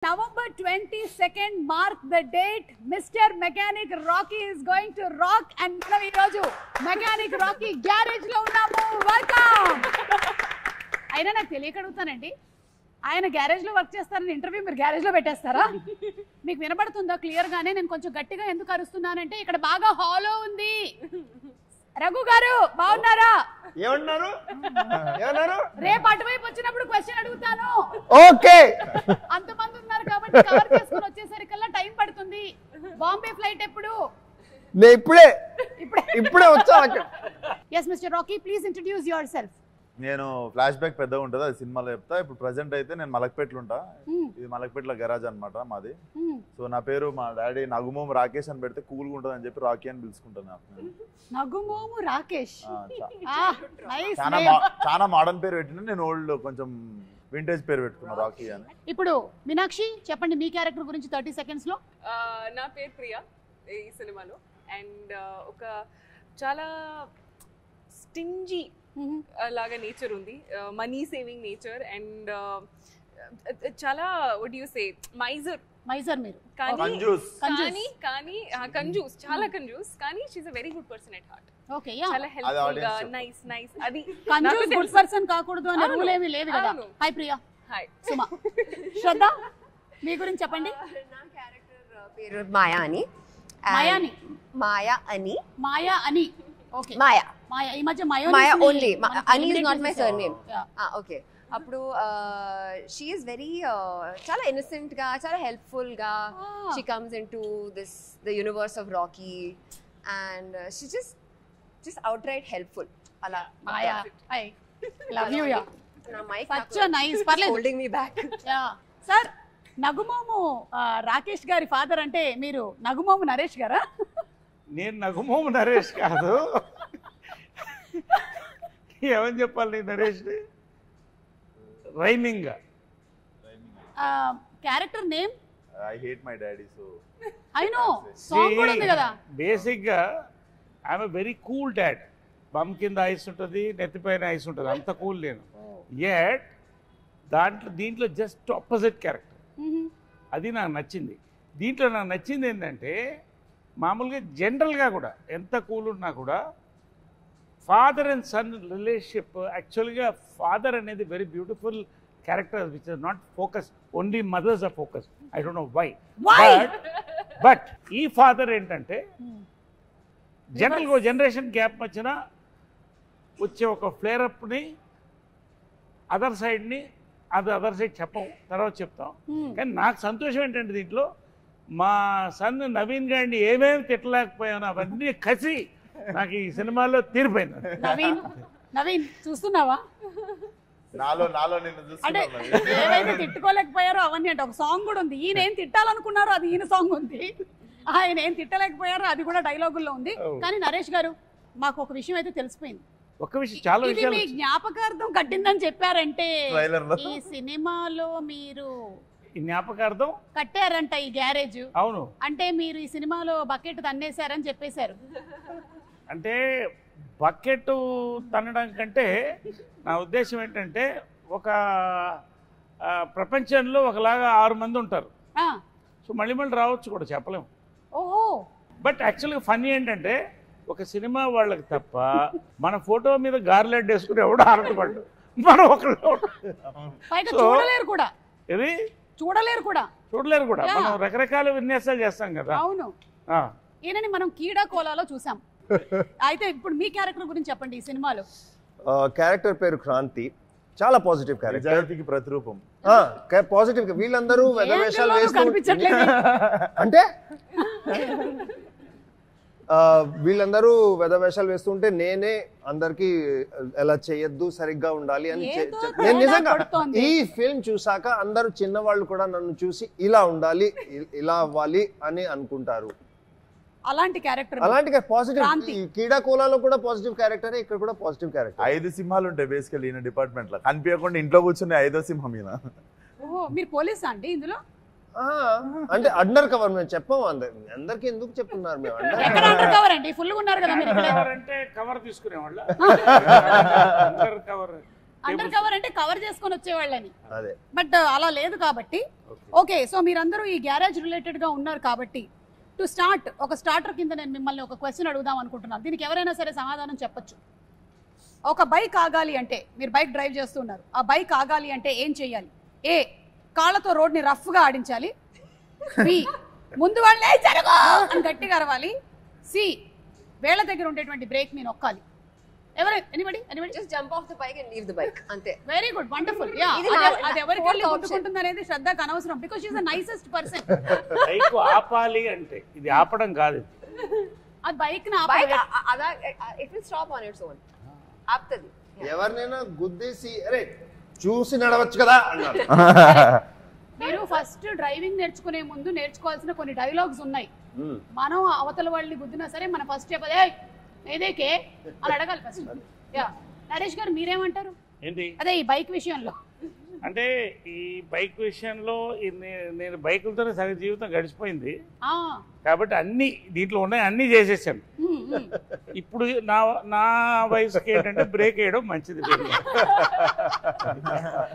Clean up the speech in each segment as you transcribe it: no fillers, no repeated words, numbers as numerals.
November 22nd, mark the date. Mr. Mechanic Rocky is going to rock and మనం ఈ రోజు Mechanic Rocky garage లో ఉన్నాము. Welcome. అయినా నాకు తెలియక అడుగుతానండి, ఆయన గ్యారేజ్ లో వర్క్ చేస్తారని ఇంటర్వ్యూ మీరు గ్యారేజ్ లో పెట్టేస్తారా? మీకు వినపడుతుందా క్లియర్ గానే? నేను కొంచెం గట్టిగా ఎందుకు అరుస్తున్నానంటే ఇక్కడ బాగా హాలో ఉంది. రఘు గారు బాగున్నారా? ఏమన్నారు? రేపు అటువైపు వచ్చినప్పుడు క్వశ్చన్ అడుగుతాను. ఓకే. అంతమంది ఉన్నారు కాబట్టి కవర్ చేసుకొని వచ్చేసరికల్లా టైం పడుతుంది. బాంబే ఫ్లైట్ ఎప్పుడు? నేను ఇప్పుడే వచ్చా. yes Mr. Rocky, please introduce yourself. నేను ఫ్లాష్ బ్యాక్ పెద్దగా ఉంటుంది, అది సినిమాలో చెప్తా. ఇప్పుడు ప్రెసెంట్ అయితే నేను మలక్పేటలో ఉంటా. ఇది మలక్పేటలో గరాజ్ అనమాట మాది. సో నా పేరు మా డాడీ నగుమోము రాకేష్ అని పెడితే కూల్గా ఉంటుంది అని చెప్పి రాకీ అని పిలుచుకుంటాను. నగుమోము రాకేష్ చాలా మోడర్న్ పేరు పెట్టిన, నేను ఓల్డ్ కొంచెం వింటేజ్ పేరు పెట్టుకున్నా రాకీ అని. ఇప్పుడు మీనాక్షి చెప్పండి మీ క్యారెక్టర్ గురించి 30 seconds లో. నా పేరు ప్రియా ఈ సినిమాలో. అండ్ ఒక చాలా స్టింజీ లాగా నేచర్ ఉంది, మనీ సేవింగ్ నేచర్. అండ్ చాలా వాట్ యు సే మైజర్ మీరు. కంజూస్, చాలా కంజూస్. కానీ she is a very good person at heart. Okay, yeah, చాలా హెల్ప్ఫుల్ గా, నైస్. అది కంజూస్ గుడ్ పర్సన్ కాకూడదు అనే రూల్ ఏమీ లేదు కదా. హాయ్ ప్రియా. హాయ్ సుమా. శ్రద్ధ మీ గురించి చెప్పండి. నా క్యారెక్టర్ పేరు మాయా అని. మాయా అని. ఓకే, మాయా. ఈ మధ్య మాయా ఓన్లీ. అని is not my surname. Okay. అప్పుడు షీ ఈస్ వెరీ చాలా ఇన్నోసెంట్ గా, చాలా హెల్ప్ఫుల్ గా she comes into the universe of Rocky and she just out right helpful. అలా Maya. Hi, love you. Yeah, నా మైక్ సచ్ నైస్. పర్లేదు, holding me back. Yeah sir. నగుమోము Rakesh గారి father అంటే మీరు నగుమోము నరేష్ గారా? నేను నగుమోము నరేష్ కాదు. ఏమని చెప్పాలి Naresh? Rhyming character name I hate my daddy. So I know song కూడా ఉంది కదా. బేసిక్ గా I'm a very cool dad. Bum కింద ఐస్ ఉంటుంది, నెత్తిపైన ఐస్ ఉంటుంది, అంత కూల్ నేను. యట్ దీంట్లో జస్ట్ ఆపోజిట్ క్యారెక్టర్. అది నాకు నచ్చింది. దీంట్లో నాకు నచ్చింది ఏంటంటే మామూలుగా జనరల్గా కూడా ఎంత కూల్ ఉన్నా కూడా ఫాదర్ అండ్ సన్ రిలేషన్షిప్, యాక్చువల్గా ఫాదర్ అనేది very beautiful character which is not focus, only mothers are focus. I don't know why. But ఈ ఫాదర్ ఏంటంటే జనరల్గా జనరేషన్ గ్యాప్ వచ్చినా వచ్చే ఒక ఫ్లేరప్ని అదర్ సైడ్ని అదర్ సైడ్ చెప్పం, తర్వాత చెప్తాం. కానీ నాకు సంతోషం ఏంటంటే దీంట్లో మా సన్ నవీన్ గారిని ఏమేమి తిట్టలేకపోయాను అవన్నీ కసి నాకు ఈ సినిమాలో తీరిపోయింది. నవీన్ చూస్తున్నావా? నాలో నిన్ను అంటే చూస్తున్నాను. ఏవైతే తిట్టుకోలేకపోయారో అవన్నీ అంటే ఒక సాంగ్ కూడా ఉంది. ఈయన ఏం తిట్టాలనుకున్నారో అది ఈయన సాంగ్ ఉంది, ఆయన ఏం తిట్టలేకపోయారో అది కూడా డైలాగుల్లో ఉంది. కానీ నరేష్ గారు మాకు ఒక విషయం అయితే తెలిసిపోయింది. ఒక విషయం, చాలా ఇది మీ జ్ఞాపకార్థం కట్టిందని చెప్పారంటే ఈ సినిమాలో మీరు జ్ఞాపకార్థం కట్టారంట ఈ గ్యారేజ్. అవును, అంటే మీరు ఈ సినిమాలో బకెట్ తన్నేశారని చెప్పేశారు. అంటే బకెట్ తన్నడం కంటే నా ఉద్దేశం ఏంటంటే ఒక ప్రపంచంలో ఒకలాగా 6 మంది ఉంటారు. సో మళ్ళీ రావచ్చు కూడా చెప్పలేము. ఓహో. బట్ యాక్చువల్గా ఫన్నీ ఏంటంటే ఒక సినిమా వాళ్ళకి తప్ప మన ఫోటో మీద గార్లెట్ వేసుకుని ఎవడో ఆరటపడ్డు మనం ఒకళ్ళు చూడలేరు కూడా. ఇది చూడలేరు కూడా. మనం రకరకాల విన్యాసాలు చేస్తాం కదా. అవును. ఈయనని మనం కీడా కోలాలో చూసాం. అయితే ఇప్పుడు మీ క్యారెక్టర్ గురించి చెప్పండి ఈ సినిమాలో. క్యారెక్టర్ పేరు క్రాంతి. చాలా పాజిటివ్ క్యారెక్టర్, నిజాయితీకి ప్రతిరూపం. పాజిటివ్. వీళ్ళందరూ వేషాలు వేస్తూ అంటే వీళ్ళందరూ వేషాలు వేస్తుంటే నేనే అందరికి ఎలా చేయొద్దు, సరిగ్గా ఉండాలి అని నేను నిజంగా ఈ ఫిల్మ్ చూసాక అందరూ చిన్నవాళ్ళు కూడా నన్ను చూసి ఇలా ఉండాలి, ఇలా అవ్వాలి అని అనుకుంటారు. అలాంటి క్యారెక్టర్ పాజిటివ్. కీడా కోలాలో కూడా పాజిటివ్ క్యారెక్టర్, ఇక్కడ కూడా పాజిటివ్ క్యారెక్టర్. 5 సింహాలు ఉంటాయి బేసికల్ ఈయన డిపార్ట్మెంట్ లో. కనిపించకుండా ఇంట్లో కూర్చుని 5వ సింహం ఈయన. మీరు పోలీసా అండి ఇందులో? అంటే అండర్ కవర్. మేము చెప్పాము అందరికి. ఎందుకు చెప్తున్నారు? మేము అండర్ కవర్ అంటే ఫుల్ గా ఉన్నారు కదా మీరు. అంటే కవర్ తీసుకునేవాళ్ళ. అండర్ కవర్ అంటే కవర్ చేసుకొని వచ్చేవాళ్ళని. అదే బట్ అలా లేదు కాబట్టి. ఓకే, సో మీరందరూ ఈ గ్యారేజ్ రిలేటెడ్ గా ఉన్నారు కాబట్టి టు స్టార్ట్ ఒక స్టార్టర్ కింద నేను మిమ్మల్ని ఒక క్వశ్చన్ అడుగుదాం అనుకుంటున్నాను. దీనికి ఎవరైనా సరే సమాధానం చెప్పొచ్చు. ఒక బైక్ ఆగాలి అంటే, మీరు బైక్ డ్రైవ్ చేస్తున్నారు, ఆ బైక్ ఆగాలి అంటే ఏం చేయాలి? ఏ, కాళ్ళతో రోడ్ని రఫ్గా ఆడించాలి. బి, ముందు వాళ్ళే జరగో అని గట్టిగా అరవాలి. సి, వేళ్ళ దగ్గర ఉండేటువంటి బ్రేక్ ని నొక్కాలి. Anybody just jump off the bike and leave the bike అంతే. Very good, wonderful. యా, అది ఎవరికి వెళ్ళి గుర్తుకుంటుంది అనేది శ్రద్ధకు అనవసరం, because she is the nicest person. Bike ఆపాలి అంటే ఇది ఆపడం కాదు, అది బైక్ బైక్ అలా it will stop on its own. ఆపుతుంది. ఎవరినైనా గుద్దేసి అరే చూసి నడవచ్చు కదా అన్నారు. మీరు ఫస్ట్ డ్రైవింగ్ నేర్చుకునే ముందు నేర్చుకోవాల్సిన కొన్ని డైలాగ్స్ ఉన్నాయి. మనం అవతల వాళ్ళని గుద్దినా సరే మన ఫస్ట్ చెప్పదే ఏదేకే అని అడగాలి ఫస్ట్. యా, నరేష్ గారు మీరేమంటారు? ఏంటి అదే ఈ బైక్ విషయంలో. అంటే ఈ బైక్ విషయంలో నేను బైకులతోనే సగం జీవితం గడిచిపోయింది కాబట్టి అన్ని దీంట్లో ఉన్నాయి, అన్ని చేసేసాను. ఇప్పుడు నా వయసుకి ఏంటంటే బ్రేక్ వేయడం మంచిది.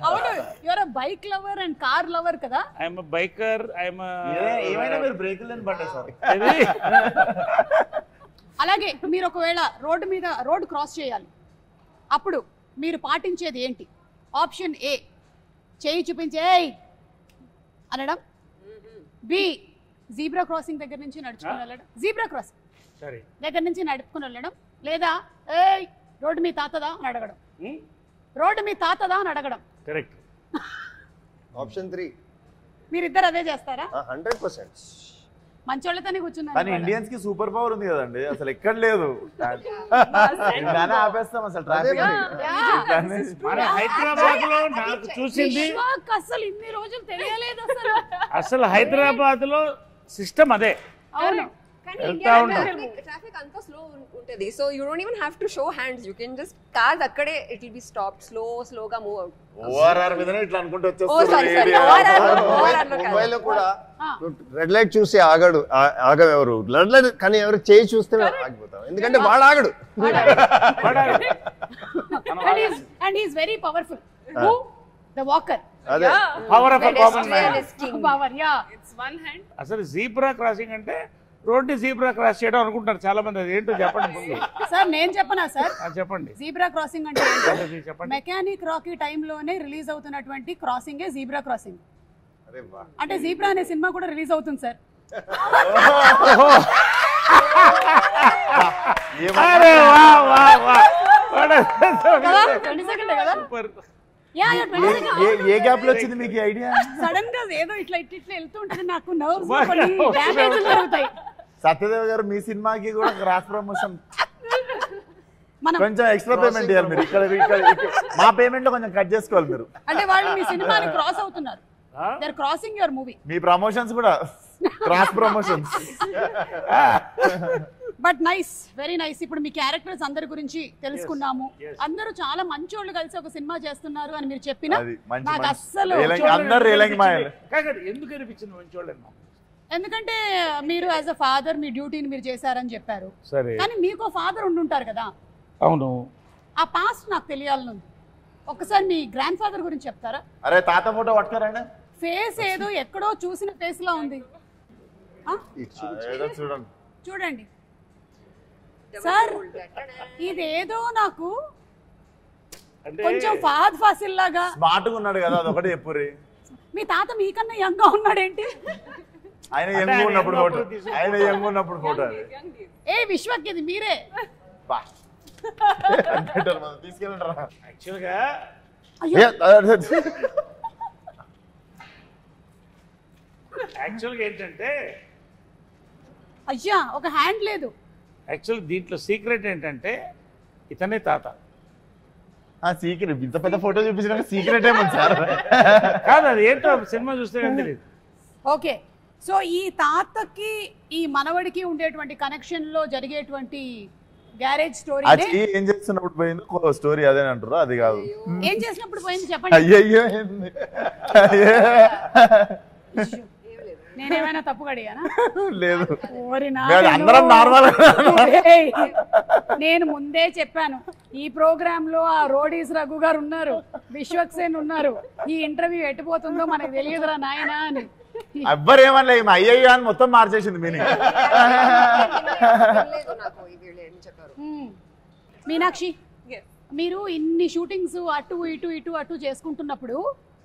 అవును, your a bike lover and car lover కదా. ఐఎమ్ బైకర్, ఏమైనా మీరు బ్రేకులు లేని బండి సార్. అలాగే మీరు ఒకవేళ రోడ్డు క్రాస్ చేయాలి, అప్పుడు మీరు పాటించేది ఏంటి? ఆప్షన్ ఏ, చేయి చూపించే అనడం. బి, జీబ్రా క్రాసింగ్ దగ్గర నుంచి నడుచుకుని వెళ్ళడం, జీబ్రా క్రాసింగ్ దగ్గర నుంచి నడుపుకుని వెళ్ళడం. లేదా ఏయ్ రోడ్డు మీ తాతదా అని అడగడం. రోడ్డు మీ తాతదా అని అడగడం. కరెక్ట్. ఆప్షన్ 3. మీరిద్దరు అదే చేస్తారా? 100%. మంచోళ్ళతోనే కూర్చున్నారు. కానీ ఇండియన్స్ కి సూపర్ పవర్ ఉంది కదండి, అసలు ఎక్కడ లేదు. ఆపేస్తాం అసలు ట్రాఫిక్. హైదరాబాద్ లో నాకు చూసింది అసలు ఇన్ని రోజులు తెలియలేదు అసలు హైదరాబాద్ లో సిస్టమ్ అదే. అవును, ట్రాఫిక్ అంతా స్లో ఉంటది. So you don't even have to show hands. You can just cars అక్కడే ఇట్ విల్ బి స్టాప్డ్, స్లోగా మూవ్ అవుట్. ఓఆర్ఆర్ మీదనే ఇట్లా అనుకుంటూ ముంబైలో కూడా రెడ్ లైట్ చూసి ఆగవెవరు, రెడ్ లైట్ కానీ ఎవరు చేయి చూస్తే ఆగిపోతాం, ఎందుకంటే వాడు ఆగడు. And he is very powerful. The walker. అదే power of common man. Power, yeah. It's one hand. అసలు జీబ్రా క్రాసింగ్ అంటే రోడ్డు జీబ్రా క్రాస్ చేయడం అనుకుంటారు చాలా మంది. అది ఏంటో చెప్పండి సార్. నేను చెప్పనా సార్? చెప్పండి. జీబ్రా క్రాసింగ్ అంటే చెప్పండి. మెకానిక్ రాకీ టైంలోనే రిలీజ్ అవుతున్నటువంటి క్రాసింగే జీబ్రా క్రాసింగ్. అంటే జీబ్రా అనే సినిమా కూడా రిలీజ్ అవుతుంది సార్. ఏ గ్యాప్ లో వచ్చింది మీకు ఐడియా? సడన్ గా ఏదో ఇట్లా వెళ్తూ ఉంటుంది, నాకు నర్వ్స్ జరుగుతాయి. సత్యదేవ్ గారు మీ సినిమాకి కూడా క్రాస్ ప్రమోషన్ కొంచెం ఎక్స్ట్రా పేమెంట్ ఇవ్వాలి మీరు. ఇక్కడ మా పేమెంట్ లో కొంచెం కట్ చేసుకోవాలి మీరు. అంటే వాళ్ళు మీ సినిమాని క్రాస్ అవుతున్నారు. They are crossing your movie. మీ ప్రమోషన్స్ కూడా cross promotions. But nice, very nice. ఇప్పుడు మీ క్యారెక్టర్స్ అందరి గురించి తెలుసుకున్నాము. అందరూ చాలా మంచోళ్ళు కలిసి ఒక సినిమా చేస్తున్నారు అని మీరు చెప్పినా నాకు అస్సలు ఎందుకు అనిపించింది మంచోళ్ళు? ఎందుకంటే మీరు యాజ్ అ ఫాదర్ మీ డ్యూటీని మీరు చేశారని చెప్పారు. కానీ మీకు ఫాదర్ ఉండుంటారు కదా. అవును. ఆ పాస్ట్ నాకు తెలియాలని ఉంది. ఒకసారి మీ గ్రాండ్ ఫాదర్ గురించి చెప్తారా? అరే తాత ఫోటో పట్టుకోరండి. ఫేస్ ఏదో ఎక్కడో చూసిన ఫేస్ లా ఉంది. చూడండి సార్, ఇదేదో నాకు కొంచెం ఫహద్ ఫాసిల్ లాగా. స్మార్ట్ గా ఉన్నాడు కదా, అదొకటి చెప్పుర్రి. మీ తాత మీకన్నా యంగ్ గా ఉన్నాడేంటి? ఆయన యంగ్ ఉన్నప్పుడు ఫోటో, ఆయన యంగ్ ఉన్నప్పుడు ఫోటో. ఏ విశ్వక్, ఇది మీరే. తీసుకెళ్ళండి. యాక్చువల్గా ఏంటంటే అయ్యా ఒక హ్యాండ్ లేదు. యాక్చువల్ దీంట్లో సీక్రెట్ ఏంటంటే ఇతనే తాత. సీక్రెట్ ఇంత పెద్ద ఫోటో చూపించిన సీక్రెట్ ఏమో సార్. కాదు, అది ఏంటో సినిమా చూస్తే తెలియదు. ఓకే, సో ఈ తాతకి ఈ మనవడికి ఉండేటువంటి కనెక్షన్ లో జరిగేటువంటి గ్యారేజ్ స్టోరీ ఏం చేస్తున్నప్పుడు పోయింది స్టోరీ అదే అంటారు. అది కాదు, ఏం చేసినప్పుడు పోయింది చెప్పండి. అయ్యో నేనేమైనా తప్పుగా అడిగానా? లేదు ఓరి అందరం నార్మల్. ఏయ్, నేను ముందే చెప్పాను ఈ ప్రోగ్రామ్ లో ఆ రోడీస్ రఘు గారు ఉన్నారు, విశ్వక్సేన్ ఉన్నారు, ఈ ఇంటర్వ్యూ ఎట్టుపోతుందో మనకు తెలియదురా నాయనా అని. ఎవ్వరు ఏమనలే అయ్యయ్యో అని మొత్తం మార్చేసింది మీనింగ్. మీనాక్షి, మీరు ఇన్ని షూటింగ్స్ అటు ఇటు ఇటు అటు చేసుకుంటున్నప్పుడు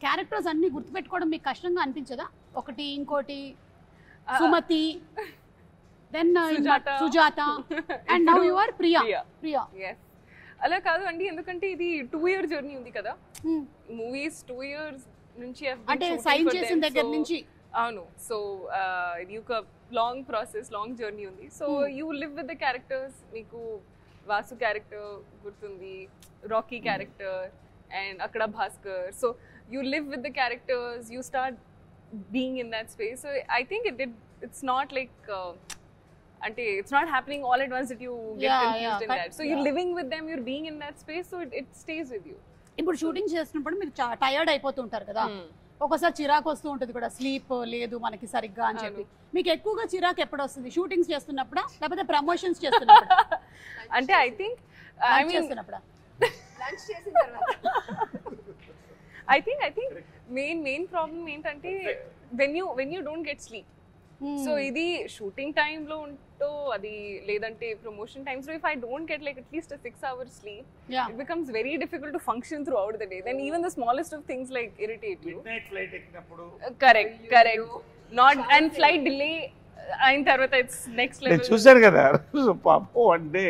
క్యారెక్టర్స్ అన్ని గుర్తుపెట్టుకోవడం మీకు కష్టంగా అనిపించదా? ఒకటి ఇంకోటి Sumathi, then Sujatha, and now you are Priya. అలా కాదు అండి, ఎందుకంటే ఇది 2 year జర్నీ ఉంది కదా, మూవీస్ 2 years నుంచి అంటే సైన్ చేసిన దగ్గర నుంచి. అవును, సో ఇది ఒక లాంగ్ ప్రాసెస్, లాంగ్ జర్నీ ఉంది. So you live with the characters. మీకు వాసు క్యారెక్టర్ గుర్తుంది, రాకీ క్యారెక్టర్, అండ్ అక్కడ Bhaskar. So you live with the characters, you start being in that space. So I think it's not like it's not happening all at once that you get confused in that. So you're living with them, you're being in that space, so it stays with you. ఇప్పుడు shooting చేస్తున్నప్పుడు మీరు tired అయిపోతుంటారు కదా, ఒకసారి చిరాకు వస్తూ ఉంటుంది కూడా, sleep లేదు మనకి సరిగ్గా అని చెప్పి. మీకు ఎక్కువగా చిరాకు ఎప్పుడు వస్తుంది? షూటింగ్స్ చేస్తున్నప్పుడా లేకపోతే ప్రమోషన్స్ చేస్తున్నప్పుడు? అంటే ఐ థింక్ చేస్తున్నప్పుడా? లంచ్ చేసిన తర్వాత I think main problem ఏంటంటే when you don't get sleep. So ఇది షూటింగ్ టైమ్ లో ఉంటో అది లేదంటే ప్రమోషన్ టైమ్స్ లో if I don't get like at least a 6 hours sleep, it becomes very difficult to function throughout the day. Then even the smallest of things like irritate you. Midnight flight ఎక్కినప్పుడు correct not and flight delay అయిన తర్వాత it's next level. చూశారు కదా పాపం one day.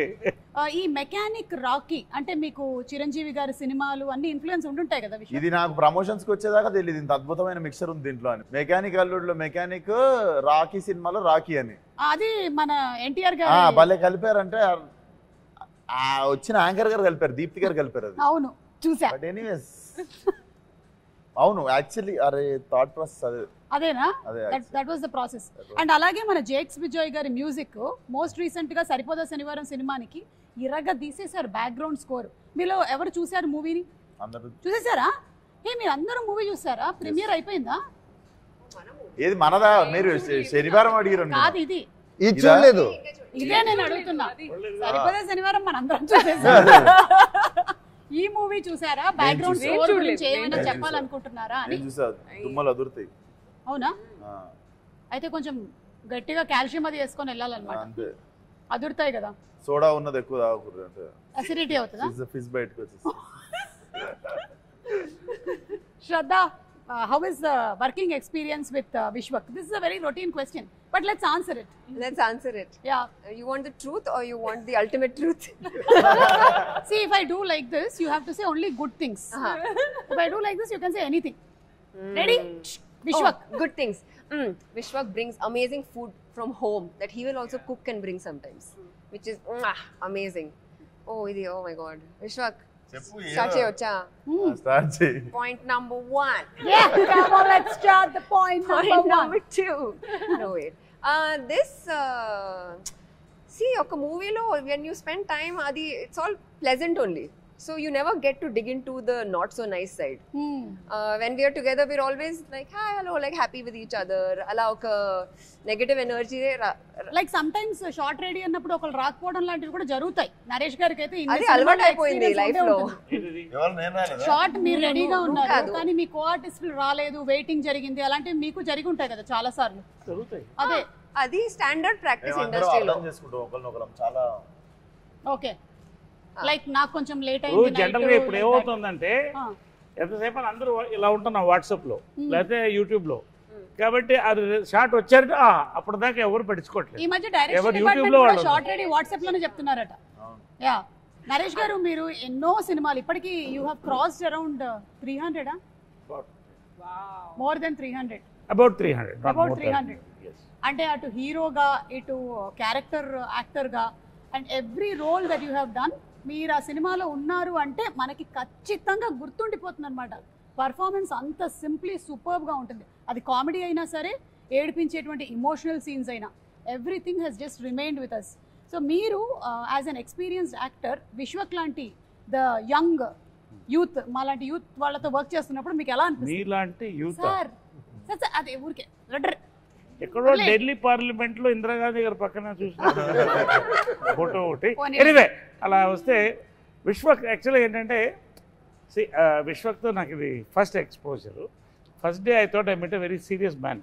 ఈ mechanic Rocky అంటే మీకు చిరంజీవి గారి సినిమాలు అన్ని ఇన్ఫ్లుయెన్స్ ఉంటుంటాయి కదా? ఇది నాకు ప్రమోషన్స్ కి వచ్చేదాకా తెలియదు ఇంత అద్భుతమైన మిక్సర్ ఉంది దీంట్లో అని. మెకానిక్ అల్లుడులో మెకానిక్, రాకీ సినిమాలో రాకీ అని. అది మన ఎన్టీఆర్ గారు భలే కలిపారంటే వచ్చిన యాంకర్ గారు కలిపారు, దీప్తి గారు కలిపారు. అది అవును చూసా. బట్ ఎనీవేస్ అవును యాక్చువల్లీ అరే థాట్ ప్రాసెస్ అదేనా? That was the process. And అలాగే మన జేక్స్ విజయ్ గారి మ్యూజిక్ మోస్ట్ రీసెంట్ గా సరిపోదా శనివారం సినిమానికి ఇరగా తీసేశారు బ్యాక్గ్రౌండ్ స్కోర్. మీలో ఎవరు చూసారు మూవీని? చూసేసారా? మీరు అందరూ మూవీ చూసారా? ప్రీమియర్ అయిపోయిందా? ఏది మనదా? మీరు శనివారం అడిగారు కాదు, ఇది చూడలేదు. ఇదే నేను అడుగుతున్నా. సరిపోదా శనివారం మన అందరం చూసేసాం. ఈ మూవీ చూసారా? బ్యాక్గ్రౌండ్ స్కోర్ గురించి ఏమైనా చెప్పాలనుకుంటున్నారా అని? దుమ్మలు అదురుతాయి. అవునా? అయితే కొంచెం గట్టిగా కాల్షియం అది వేసుకొని వెళ్ళాలన్నమాట. అదురుతాయి కదా. సోడా ఉన్నది ఎక్కువ తాగకూడదు అంటే అసిడిటీ అవుతుందా? ఫిష్ బయటకు వచ్చేసి. శ్రద్ధ, how is the working experience with Vishwak? This is a very routine question, but let's answer it. Let's answer it. Yeah. You want the truth or you want the ultimate truth? See, if I do like this, you have to say only good things. If I do like this, you can say anything. Ready? Vishwak. Oh, good things. Vishwak brings amazing food from home that he will also cook and bring sometimes, which is amazing. Oh my God. Vishwak, start cheyocha. Start chey. Point number 1. Yeah, come on, let's start the point number 2. No, wait. This, see, oka movie lo, when you spend time, it's all pleasant only. So you never get to dig into the not so nice side. When we are together, we're always like, hi, hello, like happy with each other. Ala oka negative energy. Like sometimes short ready annappudu okal raakpovam lantivi kuda jarugutayi. Naresh gariki aithe adi alvatu ayipoyindi life lo. ఎవరు నేను రాలేదా? Short మీరు రెడీగా ఉన్నారు కానీ మీ కో ఆర్టిస్టులు రాలేదు, waiting జరిగింది, అలాంటివి మీకు జరిగి ఉంటాయి కదా చాలా సార్లు. జరుగుతాయి. అదే అది స్టాండర్డ్ ప్రాక్టీస్ ఇండస్ట్రీలో. చేసుకుంటాం ఒకళ్ళనొకళ్ళం చాలా. ఓకే, లైక్ నాకు కొంచెం లేట్ అయింది. జనరల్ గా ఇప్పుడు ఏమవుతుందంటే ఎంతసేపు అందరూ ఇలా ఉంటున్నాం వాట్సాప్ లో లేకపోతే యూట్యూబ్ లో, కాబట్టి అది షార్ట్ వచ్చారు అప్పుడు దాకా ఎవరు పట్టించుకోవట్లేదు. ఈ మధ్య డైరెక్షన్ డిపార్ట్మెంట్ కూడా షార్ట్ రెడీ వాట్సాప్ లోనే చెప్తున్నారట. యా, నరేష్ గారు మీరు ఎన్నో సినిమాలు ఇప్పటికి you have crossed around 300 more than 300. About 300. అంటే అటు హీరోగా ఇటు క్యారెక్టర్ యాక్టర్గా and every role that you have done, మీరు ఆ సినిమాలో ఉన్నారు అంటే మనకి ఖచ్చితంగా గుర్తుండిపోతుంది అనమాట. పర్ఫార్మెన్స్ అంత సింప్లీ సూపర్బ్గా ఉంటుంది. అది కామెడీ అయినా సరే, ఏడిపించేటువంటి ఇమోషనల్ సీన్స్ అయినా, everything has just remained with us. So మీరు as an experienced actor Vishwak లాంటి ద యంగ్ యూత్, మాలాంటి యూత్ వాళ్ళతో వర్క్ చేస్తున్నప్పుడు మీకు ఎలా అనిపిస్తుంది? మీలాంటి యూత్ సార్ అదే ఊరికే ఎక్కడో ఢిల్లీ పార్లమెంట్ లో ఇందిరాగాంధీ గారి పక్కన చూసిన ఫోటో ఒకటి. ఎనీవే అలా వస్తే విశ్వక్ యాక్చువల్గా ఏంటంటే విశ్వక్తో నాకు ఇది first exposure. First day I thought I met a very serious man.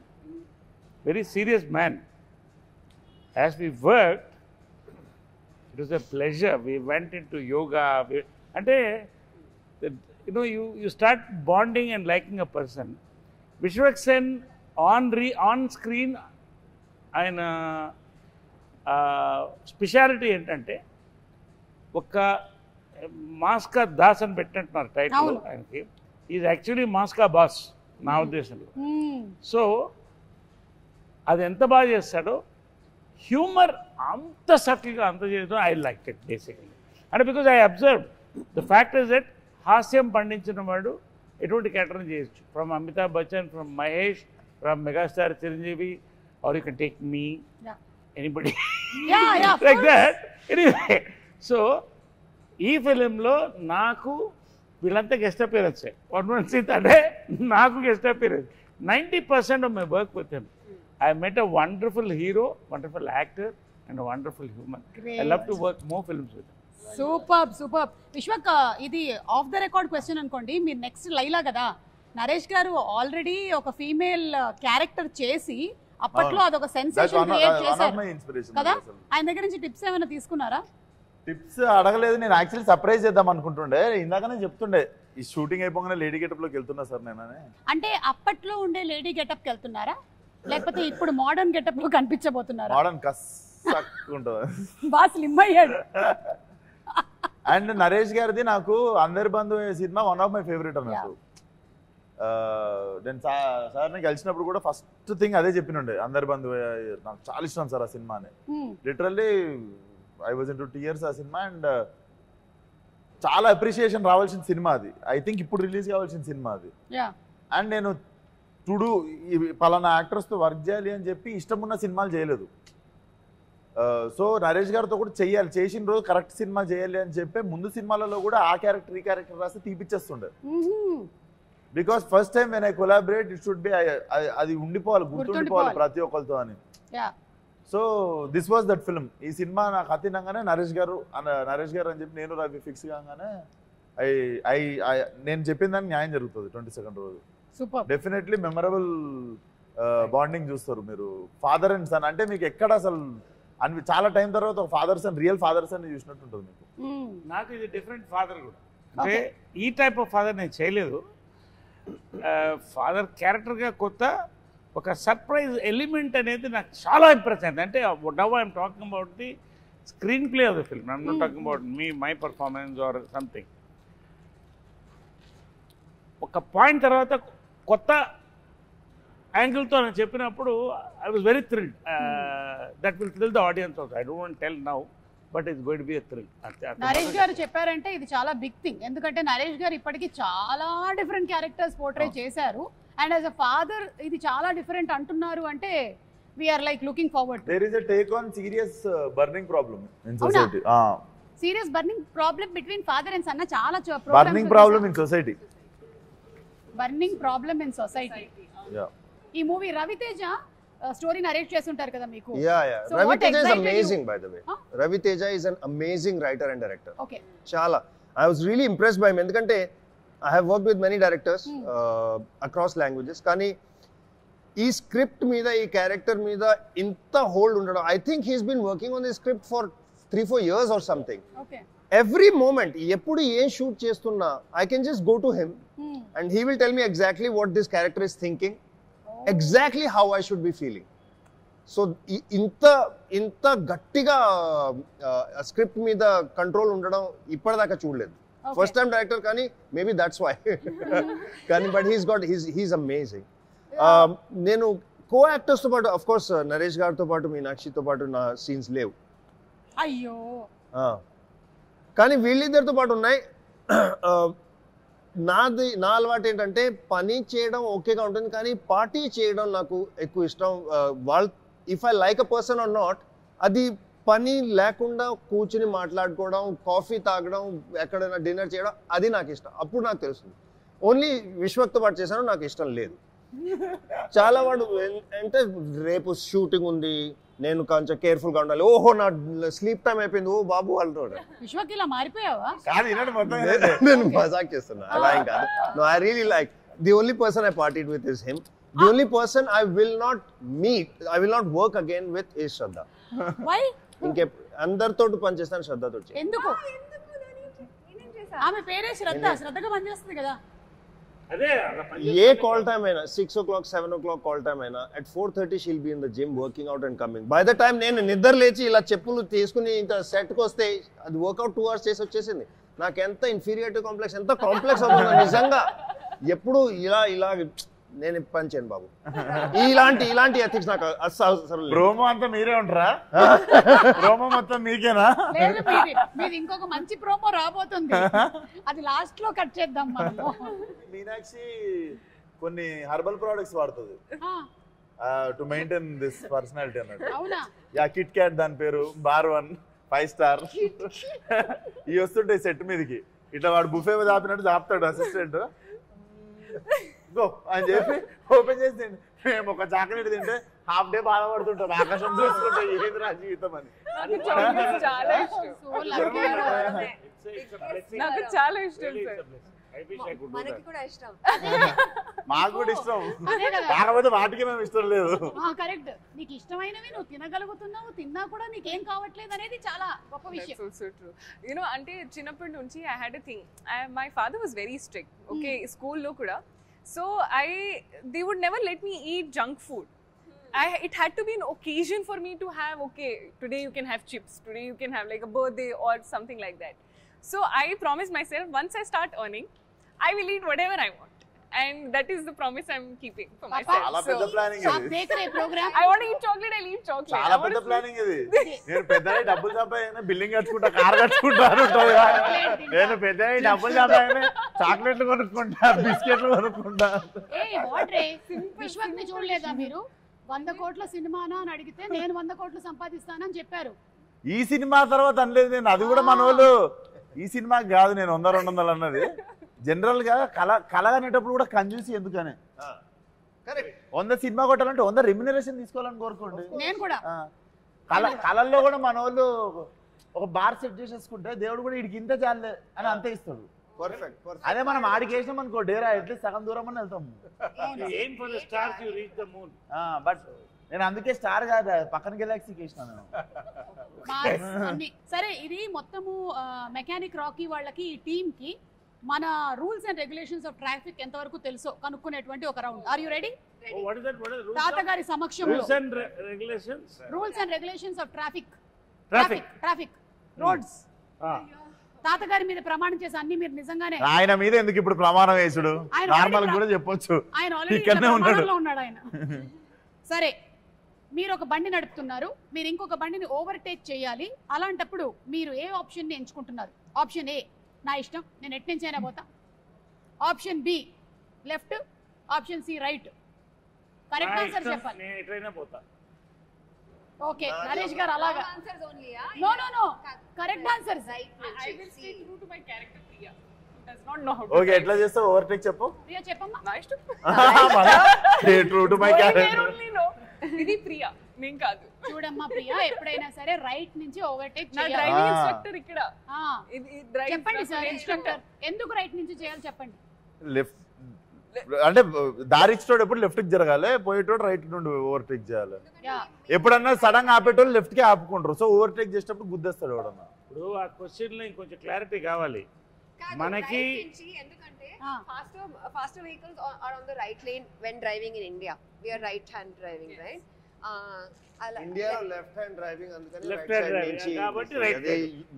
As we work it was a pleasure. We went into yoga. అంటే you start bonding and liking a person. Vishwak Sen on screen ఆయన speciality ఏంటంటే ఒక మాస్కా దాస్ అని పెట్టినట్టున్నారు title ఆయనకి. Is actually మాస్కా boss నా ఉద్దేశంలో. So అది ఎంత బాగా చేస్తాడో, హ్యూమర్ అంత సటిల్గా అంత చేయడం ఐ లైక్ ఇట్ బేసికలీ. అంటే because I observe the fact is that హాస్యం పండించిన వాడు ఎటువంటి క్యారెక్టర్ని చేయొచ్చు. ఫ్రమ్ Amitabh Bachchan, from Mahesh, from megastar Chiranjeevi, or you can take me, anybody like that. Anyway, so ఈ ఫిలింలో నాకు వీళ్ళంతా గెస్ట్ అపియరెన్సే. వన్ సీట్ అంటే నాకు guest appearance. 90% of my work with him. I met a wonderful hero, wonderful actor, and a wonderful human. Great. I love to work more films with him. Super. Vishwak, ఇది of the record question అనుకోండి. మీరు next Laila కదా, నరేష్ గారు already ఒక female character చేసి అప్పట్లో అదొక sensation create చేశారు కదా. ఆయన దగ్గర నుంచి టిప్స్ ఏమైనా తీసుకున్నారా? టిప్స్ అడగలేదు. నేను యాక్చువల్లీ సర్ప్రైజ్ చేద్దాం అనుకుంటుండే. ఇందాకనే చెప్తుండే ఈ షూటింగ్ అయిపోగానే లేడీ గెటప్ లోకి వెళ్తున్నా సార్ నేను. అంటే అప్పట్లో ఉండే లేడీ గెటప్ కి వెళ్తున్నారా, లేకపోతే ఇప్పుడు మోడర్న్ గెటప్ లో కనిపించబోతున్నారా? మోడర్న్ కస్సక్కుంటుంది, బాగా స్లిమ్ అయ్యాడు. అండ్ నరేష్ గారిది నాకు అందరి బంధు సినిమా వన్ ఆఫ్ మై ఫేవరెట్ అన్నట్టు. నేను సార్ని కలిసినప్పుడు కూడా ఫస్ట్ థింగ్ అదే చెప్పినుండే, అందరి బంధు నాకు చాలా ఇష్టం సార్ ఆ సినిమా అని. Literally I was in to tears ఆ సినిమా. అండ్ చాలా అప్రిషియేషన్ రావాల్సిన సినిమా అది. ఐ థింక్ ఇప్పుడు రిలీజ్ కావాల్సిన సినిమా అది. అండ్ నేను టుడు పలానా యాక్టర్స్తో వర్క్ చేయాలి అని చెప్పి ఇష్టం ఉన్న సినిమాలు చేయలేదు. సో నరేష్ గారితో కూడా చెయ్యాలి, చేసిన రోజు కరెక్ట్ సినిమా చేయాలి అని చెప్పి ముందు సినిమాలలో కూడా ఆ క్యారెక్టర్ ఈ క్యారెక్టర్ రాస్తే తీపిచ్చేస్తుండే. Because first time when I collaborate it should be, అది ఉండిపోవాలి, గుర్తుండిపోవాలి ప్రతి ఒక్కరితో అని. So this was that film. ఈ సినిమా నాకు అతినంగానే నరేష్ గారు అని చెప్పి నేను రవి ఫిక్స్ కాగానే నేను చెప్పిన దానికి న్యాయం జరుగుతుంది 22nd రోజు. డెఫినెట్లీ మెమరబుల్ బాండింగ్ చూస్తారు మీరు. ఫాదర్ అండ్ సన్ అంటే మీకు ఎక్కడ అసలు చాలా టైం తర్వాత ఒక father son, real father son చూసినట్టు ఉంటుంది మీకు. నాకు ఇది డిఫరెంట్ ఫాదర్ కూడా. అంటే ఈ టైప్ ఆఫ్ ఫాదర్ నేను చేయలేదు. ఫాదర్ క్యారెక్టర్గా కొత్త ఒక సర్ప్రైజ్ ఎలిమెంట్ అనేది నాకు చాలా ఇంప్రెస్ అయింది. అంటే now I'm talking about the screen play of the film, I'm not talking about my performance or something. ఒక పాయింట్ తర్వాత కొత్త యాంగిల్తో నేను చెప్పినప్పుడు I was very thrilled. That will thrill the audience also. I don't want tell now, but it's going to be a thrill. Naresh గారు చెప్పారంటే ఇది చాలా big thing. ఎందుకంటే నరేష్ గారు ఇప్పటికీ చాలా డిఫరెంట్ క్యారెక్టర్స్ పోర్ట్రే చేశారు. అండ్ యాజ్ అ ఫాదర్ ఇది చాలా డిఫరెంట్ అంటున్నారు అంటే we are like looking forward. There is a take on serious burning problem in society. Serious burning problem between father and son. చాలా burning problem in society. Burning problem in society. Yeah. ఈ movie Raviteja story narrate చేస్తుంటారు కదా మీకు. So Raviteja is amazing by the way. Raviteja is an amazing writer and director. Okay. Chala. I was really impressed by him ఎందుకంటే I have worked with many directors across languages. కానీ ఈ script మీద, ఈ character మీద ఇంత hold ఉండడం, I think he's been working on the script for 3-4 years or something. Okay. Every moment, ఎప్పుడు ఏం షూట్ చేస్తున్నా, I can just go to him and he will tell me exactly what this character is thinking, exactly how I should be feeling. So ఇంత గట్టిగా script మీద control ఉండడం ఇప్పటిదాకా చూడలేదు. First time director కానీ మేబీ దట్స్ వై. కానీ but he's amazing. నేను కో యాక్టర్స్తో పాటు అఫ్ కోర్స్ నరేష్ గారితో పాటు మీనాక్షితో పాటు నా సీన్స్ లేవు. అయ్యో. కానీ వీళ్ళిద్దరితో పాటు ఉన్నాయి. నా అలవాటు ఏంటంటే పని చేయడం ఓకేగా ఉంటుంది, కానీ పార్టీ చేయడం నాకు ఎక్కువ ఇష్టం. వాళ్ళు if I like a person are not, అది పని లేకుండా కూర్చుని మాట్లాడుకోవడం, కాఫీ తాగడం, ఎక్కడైనా డిన్నర్ చేయడం, అది నాకు ఇష్టం. అప్పుడు నాకు తెలుస్తుంది. ఓన్లీ విశ్వక్తో పాటు చేశాను, నాకు ఇష్టం లేదు. చాలా వాడు అంటే రేపు షూటింగ్ ఉంది, నేను కొంచెం కేర్ఫుల్ గా ఉండాలి, ఓహో నా స్లీప్ టైం అయిపోయింది, ఓ బాబు అంటాడు. విశ్వకి ఇలా మారిపోయావా? నేను మజాక్ చేస్తున్నా, అలా ఏం కాదు. No, I really like the only person I partied with is him. The only person I will not meet, I will not work again with is Shraddha. Why? ఇంకే అందరితో పనిచేస్తాను, శ్రద్ధతో. ఎందుకు? ఆమె పేరే శ్రద్ధ, శ్రద్ధగా పనిచేస్తుంది కదా. అదే ఏ కాల్ టైమ్ అయినా 6 o'clock 7 o'clock కాల్ టైమ్ అయినా at 4:30 she'll be in the gym working out and coming. By the time నేను నిద్ర లేచి ఇలా చెప్పులు తీసుకుని ఇంకా సెట్ కి వస్తే అది వర్కౌట్ 2 hours చేసి వచ్చేసింది. నాకు ఎంత ఇన్ఫీరియారిటీ కాంప్లెక్స్, ఎంత కాంప్లెక్స్ అవుతుంది నిజంగా. ఎప్పుడు ఇలా నేను పని చేయను బాబు. ఇలాంటి ఎథిక్స్ నాకు అసలు. ప్రోమో అంతా మీరే ఉంటారా? ప్రోమో మొత్తం మీకేనా? లేదు, మీది ఇంకొక మంచి ప్రోమో రాబోతుంది, అది లాస్ట్ లో కట్ చేద్దాం మనము. మీనాక్షి కొన్ని హెర్బల్ ప్రొడక్ట్స్ వాడుతుంది టు మెయింటైన్ దిస్ పర్సనాలిటీ అన్నట్టు. అవునా? యా, కిట్ క్యాట్ దాని పేరు, బార్ 1 5 స్టార్. ఇవి వస్తుంటాయి సెట్ మీదకి, ఇట్లా వాడు బుఫే మీద ఆపినట్టు ఆపుతాడు అసిస్టెంట్, గో అని చెప్పి ఓపెన్ చేసి తిండి. మేము ఒక చాక్లెట్ తింటే హాఫ్ డే బాధపడుతుంటాం, ఆకాశం చూసుకుంటే ఏది రా జీవితం అని. నాకు చాలా ఇష్టం సార్. మనకి కూడా ఇష్టం, మాకు కూడా ఇష్టం, కాకపోతే వాటికి మేము ఇష్టం లేదు. కరెక్ట్, నీకు ఇష్టమైనవి నువ్వు తినగలుగుతున్నావు, తిన్నా కూడా నీకేం కావట్లేదు అనేది చాలా గొప్ప విషయం. యూనో అంటే చిన్నప్పటి నుంచి I had a thing, my father was very strict. Okay, స్కూల్లో కూడా. So they would never let me eat junk food. It had to be an occasion for me to have, okay, today you can have chips, today you can have like a birthday or something like that. So I promised myself, once I start earning, I will eat whatever I want. And that is the promise I'm keeping for myself. చాలా పెద్ద planning ఇది. I want to eat chocolate, I'll eat chocolate. చాలా పెద్ద planning ఇది. నేను పెద్దగా డబ్బులు సంపాదించిన బిల్డింగ్ కట్టుకుంటా, కార్ కట్టుకుంటా, నేను పెద్దగా డబ్బులు సంపాదించిన చాక్లెట్లు కొనుక్కుంటా, బిస్కెట్లు కొనుక్కుంటా. విశ్వక్ని చూడలేదా మీరు? 100 కోట్ల సినిమానా అని అడిగితే నేను 100 కోట్లు సంపాదిస్తానని చెప్పారు. ఈ సినిమా తర్వాత అనలేదు నేను, అది కూడా మన వాళ్ళు ఈ సినిమాకి కాదు నేను 100-200 అన్నది. జనరల్ గా కళ అనేటప్పుడు కూడా కంజూసి ఎందుకనే. 100 సినిమా కొట్టాలంటే 100 రెమ్యునరేషన్ తీసుకోవాలని కోరుకోండి. నేను కూడా కళల్లో కూడా మన వాళ్ళు ఒక బార్ సెట్ చేసేసుకుంటే దేవుడు కూడా వీడికి ఇంత చాలే అని అంతే ఇస్తాడు. అదే మనం ఆడికి వేసినాం అనుకో డేరా ఎట్లీస్ట్ సగం దూరం అని వెళ్తాము. బట్ నేను అందుకే స్టార్ కాదు, పక్కన గెలాక్సీకి వేసినాను. సరే, ఇది మొత్తము మెకానిక్ రాకీ వాళ్ళకి, ఈ టీమ్ కి మన rules and regulations of traffic ఎంతవరకు తెలుసో కనుక్కునేటువంటి ఒక రౌండ్. Are you ready? తాతగారి సమక్షంలో rules and regulations of traffic roads. తాతగారి మీద ప్రమాణం చేసి అన్ని మీరు నిజంగానే. ఆయన మీద ఎందుకు ఇప్పుడు ప్రమాణం వేసుడు, నార్మల్ కూడా చెప్పొచ్చు. ఆయన ఆల్రెడీ ఉన్నాడు ఆయన. సరే, మీరు ఒక బండి నడుపుతున్నారు, మీరు ఇంకొక బండిని ఓవర్టేక్ చేయాలి. అలాంటప్పుడు మీరు ఏ ఆప్షన్ ని ఎంచుకుంటున్నారు? ఆప్షన్ ఏ, నా ఇష్టం, నేను ఎటు నుంచి అయినా పోతా. Option B, left. Option C, right. Correct answer చెప్పాలి. నేను ఎటైనా పోతా. ఓకే, నరేష్ గారు అలాగా. No correct answer. I will stay true to my character, Priya. Does not know how to. Okay, ఎట్లా చేస్తావు ఓవర్టేక్ చెప్పు. ప్రియా చెప్పమ్మా. నా ఇష్టం. Stay true to my character. ఇది ప్రియా, నేను కాదు. చూడమ్మా ప్రియా, ఎప్పుడైనా సరే రైట్ నుంచి ఓవర్టేక్ నా చేయాలి. డ్రైవింగ్ ఇన్స్ట్రక్టర్ ఇక్కడ. చెప్పండి సార్, ఇన్స్ట్రక్టర్ ఎందుకు రైట్ నుంచి చేయాలి చెప్పండి. లెఫ్ట్ అంటే దారి ఇచ్చేటోడు ఎప్పుడు లెఫ్ట్ కి జరగాలి, పోయేటోడు రైట్ నుండి ఓవర్టేక్ చేయాలి. ఎప్పుడన్నా సడన్ గా ఆపేటోళ్ళు లెఫ్ట్ కి ఆపుకుంటారు, సో ఓవర్టేక్ చేసేటప్పుడు గుద్దేస్తాడు ఎవడన్నా. ఇప్పుడు ఆ క్వశ్చన్ లో ఇంకొంచెం క్లారిటీ కావాలి మనకి. ఎందుకంటే faster vehicles are on the right lane when driving in India. We are right hand driving, right? ఇండియాలో లెఫ్ట్ హ్యాండ్ డ్రైవింగ్, అందుకని లెఫ్ట్ హ్యాండ్ డ్రైవింగ్ కాబట్టి రైట్.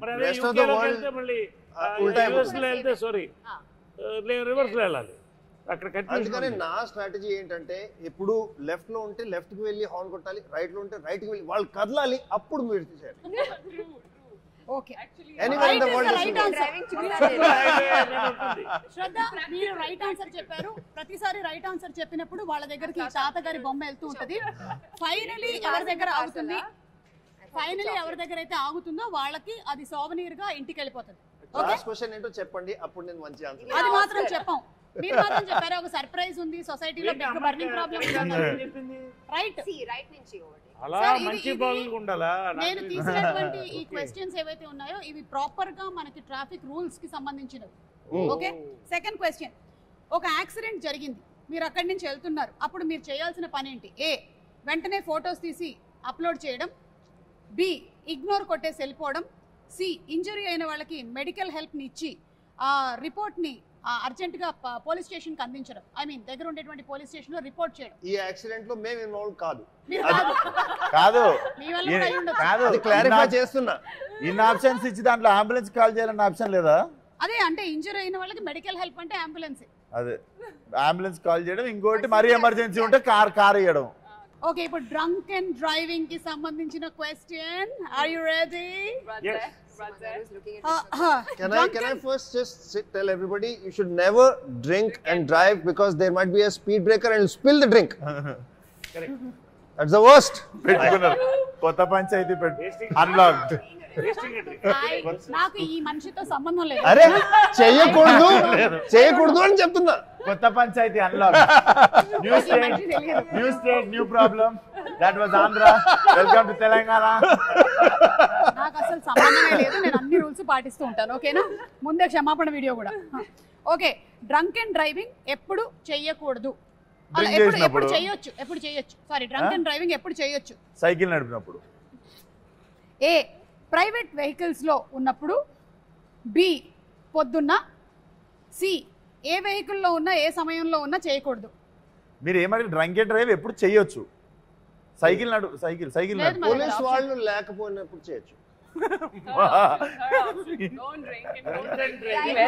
మరి అదే రెస్ట్ ఆఫ్ ద వరల్డ్ మళ్ళీ రివర్స్ లో వెళ్తే సారీ రివర్స్ లో వెళ్ళాలి అక్కడ. అందుకని నా స్ట్రాటజీ ఏంటంటే ఎప్పుడు లెఫ్ట్ లో ఉంటే లెఫ్ట్ కి వెళ్ళి హార్న్ కొట్టాలి, రైట్ లో ఉంటే రైట్ కి వెళ్ళి వాళ్ళు కదలాలి, అప్పుడు మీరు చేయాలి. Okay, anywhere in the world Shraddha, మీరు రైట్ ఆన్సర్ చెప్పారు. ప్రతిసారి రైట్ ఆన్సర్ చెప్పినప్పుడు వాళ్ళ దగ్గరికి తాతగారి బొమ్మ వెళ్తూ ఉంటది. ఫైనలీ ఎవరి దగ్గర ఆగుతుంది, ఫైనలీ ఎవరి దగ్గర అయితే ఆగుతుందో వాళ్ళకి అది సోవనీర్ గా ఇంటికి వెళ్ళిపోతుంది. లాస్ట్ క్వశ్చన్ ఏంటో చెప్పండి, అప్పుడు నేను మంచి ఆన్సర్. అది మాత్రం చెప్పాం. మీరు మాత్రం చెప్పారు ఒక సర్ప్రైజ్ ఉంది సొసైటీలో big burning problem right right నుంచి అలా మంచి బాగులు ఉండాలా నేను తీసినటువంటి ఈ క్వశ్చన్స్ ఏవైతే ఉన్నాయో ఇవి ప్రాపర్ గా మనకి ట్రాఫిక్ రూల్స్ కి సంబంధించినవి ఓకే సెకండ్ క్వశ్చన్ ఒక యాక్సిడెంట్ జరిగింది మీరు అక్కడి నుంచి వెళ్తున్నారు అప్పుడు మీరు చేయాల్సిన పని ఏంటి ఏ వెంటనే ఫొటోస్ తీసి అప్లోడ్ చేయడం బి ఇగ్నోర్ కొట్టేసి వెళ్ళిపోవడం సి ఇంజరీ అయిన వాళ్ళకి మెడికల్ హెల్ప్ని ఇచ్చి ఆ రిపోర్ట్ని అర్జెంటుగా పోలీస్ స్టేషన్కి అందించడం ఐ మీన్ దగ్గర ఉండేటువంటి పోలీస్ స్టేషన్లో రిపోర్ట్ చేయడం ఈ యాక్సిడెంట్ లో మేము ఇన్వాల్వ్ కాదు మీరు కాదు. కాదు మీ వల్ల కూడా అయి ఉండొచ్చు. కాదు అది క్లారిఫై చేస్తున్నా ఇన్ని ఆప్షన్స్ ఇచ్చి దాంట్లో అంబులెన్స్ కాల్ చేయాలన్న ఆప్షన్ లేదా అదే అంటే ఇంజరీ అయిన వాళ్ళకి మెడికల్ హెల్ప్ అంటే అంబులెన్స్ అదే అంబులెన్స్ కాల్ చేయడం ఇంకోటి మరీ ఎమర్జెన్సీ ఉంటే కార్ ఇవ్వడం ఓకే ఇప్పుడు డ్రంక్ అండ్ డ్రైవింగ్ కి సంబంధించిన question are you ready Can I first just tell everybody you should never drink and drive because there might be a speed breaker and you'll spill the drink. That's the worst. పెట్టుకున్నారు కొత్త panchayat unlocked నాకు ఈ మనిషితో సంబంధం లేదు అరే చేయకూడదు అని చెప్తున్నా కొత్త panchayat unlocked new state new problem that was Andhra welcome to Telangana నాకు అసలు సంబంధమే లేదు నేను అన్ని రూల్స్ పాటిస్తూ ఉంటాను ఓకేనా ముందే క్షమాపణ వీడియో కూడా ఓకే డ్రంక్ అండ్ డ్రైవింగ్ ఎప్పుడు చెయ్యకూడదు అలా ఎప్పుడు చేయొచ్చు సారీ డ్రంక్ అండ్ డ్రైవింగ్ ఎప్పుడు చేయొచ్చు సైకిల్ నడిపినప్పుడు ఏ ప్రైవేట్ వెహికల్స్ లో ఉన్నప్పుడు బి పొద్దున్న సి ఏ వెహికల్లో ఉన్నా ఏ సమయంలో ఉన్నా చేయకూడదు మీరు ఏమంటే డ్రంక్ అండ్ డ్రైవ్ ఎప్పుడు చేయొచ్చు సైకిల్ సైకిల్ లేదు మరి. పోలీస్ వాళ్ళు లేకపోయినప్పుడు చేయొచ్చు Don't drink and don't drive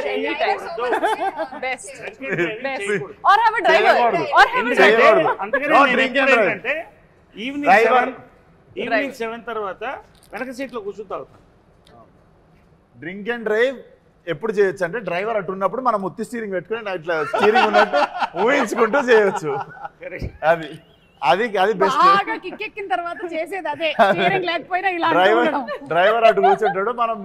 anytime. Best. or have a driver or have a driver అంటే ఈవినింగ్ 7 తర్వాత వెనక సీట్ లో కూర్చుంటా డ్రింక్ అండ్ డ్రైవ్ ఎప్పుడు చేయొచ్చు అంటే డ్రైవర్ అటు ఉన్నప్పుడు మనం ముత్తి స్టీరింగ్ పెట్టుకుని ఇట్లా స్టీరింగ్ ఉన్నట్టు ఊహించుకుంటూ చేయొచ్చు అది బెస్ట్ బాగా కిక్కెక్కిన తర్వాత చేసేది అదే స్టీరింగ్ లేకపోయినా ఇలా డ్రైవర్ అటు కూర్చుంటాడు మనం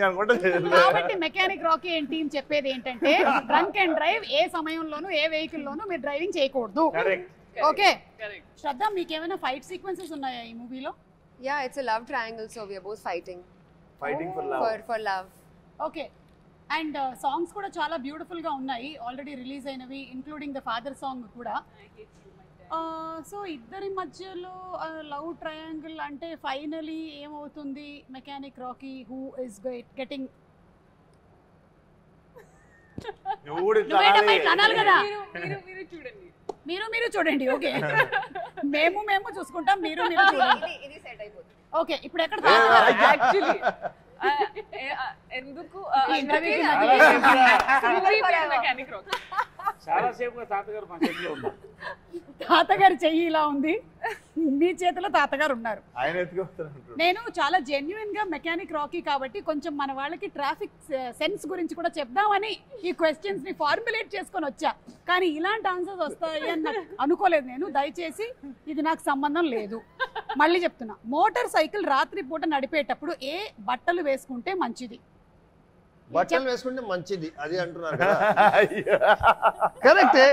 అనుకుంటే కాబట్టి మెకానిక్ రాకీ అండ్ టీమ్ చెప్పేది ఏంటంటే డ్రంక్ అండ్ డ్రైవ్ ఏ సమయంలోనూ ఏ వెహికల్ లోనూ మీరు డ్రైవింగ్ చేయకూడదు ఓకే శ్రద్ధ మీకు ఏమైనా ఫైట్ సీక్వెన్సెస్ ఉన్నాయా ఈ మూవీలో Yeah, it's a love triangle, so we are both fighting for love. Okay and songs కూడా చాలా బ్యూటిఫుల్ గా ఉన్నాయి ఆల్రెడీ రిలీజ్ అయినవి ఇంక్లూడింగ్ ద ఫాదర్ సాంగ్ కూడా సో ఇద్దరి మధ్యలో లవ్ ట్రయాంగిల్ అంటే ఫైనలీ ఏమవుతుంది mechanic Rocky who is getting అనాలి కదా మీరు చూడండి ఓకే మేము చూసుకుంటాం మీరు చూడండి ఓకే ఇప్పుడు ఎక్కడ Actually, ఎందుకు మెకానిక్ రాక్ చాలా సేపు తాతగారు మా చేతిలో ఉన్నారు తాతగారి చెయ్యి ఇలా ఉంది మీ చేతిలో తాతగారు ఉన్నారు ఆయన ఎత్తుకొస్తారు నేను చాలా జెన్యున్ గా మెకానిక్ రాకీ కాబట్టి కొంచెం మన వాళ్ళకి ట్రాఫిక్ సెన్స్ గురించి కూడా చెప్దామని ఈ క్వశ్చన్స్ ని ఫార్ములేట్ చేసుకొని వచ్చా కానీ ఇలాంటి ఆన్సర్స్ వస్తాయి అని నాకు అనుకోలేదు నేను దయచేసి ఇది నాకు సంబంధం లేదు మళ్ళీ చెప్తున్నా మోటార్ సైకిల్ రాత్రి పూట నడిపేటప్పుడు ఏ బట్టలు వేసుకుంటే మంచిది బట్టలు వేసుకుంటే మంచిది అది అంటున్నారు కరెక్టే